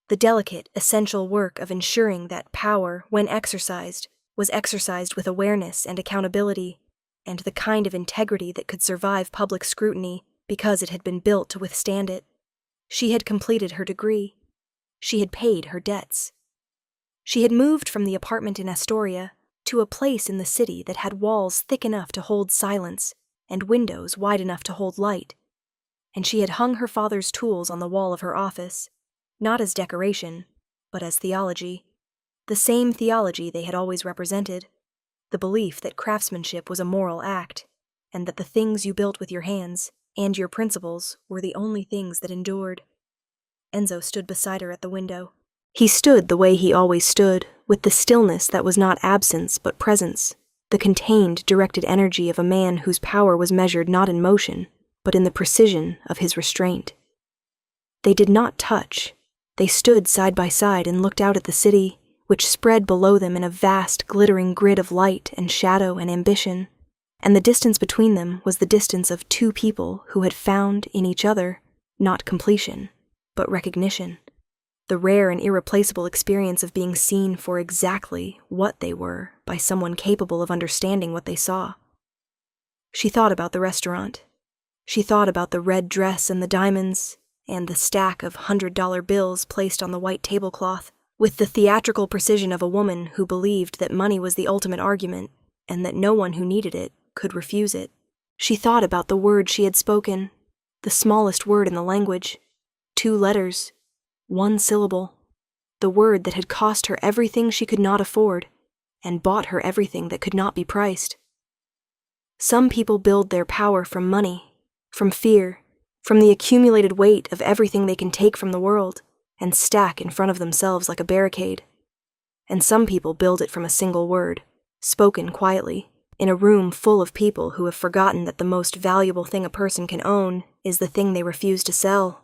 the delicate, essential work of ensuring that power, when exercised, was exercised with awareness and accountability, and the kind of integrity that could survive public scrutiny because it had been built to withstand it. She had completed her degree. She had paid her debts. She had moved from the apartment in Astoria to a place in the city that had walls thick enough to hold silence and windows wide enough to hold light, and she had hung her father's tools on the wall of her office, not as decoration, but as theology, the same theology they had always represented, the belief that craftsmanship was a moral act, and that the things you built with your hands and your principles were the only things that endured. Enzo stood beside her at the window. He stood the way he always stood, with the stillness that was not absence but presence, the contained, directed energy of a man whose power was measured not in motion, but in the precision of his restraint. They did not touch. They stood side by side and looked out at the city, which spread below them in a vast, glittering grid of light and shadow and ambition, and the distance between them was the distance of two people who had found in each other not completion, but recognition, the rare and irreplaceable experience of being seen for exactly what they were by someone capable of understanding what they saw. She thought about the restaurant. She thought about the red dress and the diamonds, and the stack of $100 bills placed on the white tablecloth, with the theatrical precision of a woman who believed that money was the ultimate argument and that no one who needed it could refuse it. She thought about the word she had spoken, the smallest word in the language, 2 letters, 1 syllable, the word that had cost her everything she could not afford and bought her everything that could not be priced. Some people build their power from money, from fear, from the accumulated weight of everything they can take from the world and stack in front of themselves like a barricade. And some people build it from a single word, spoken quietly, in a room full of people who have forgotten that the most valuable thing a person can own is the thing they refuse to sell.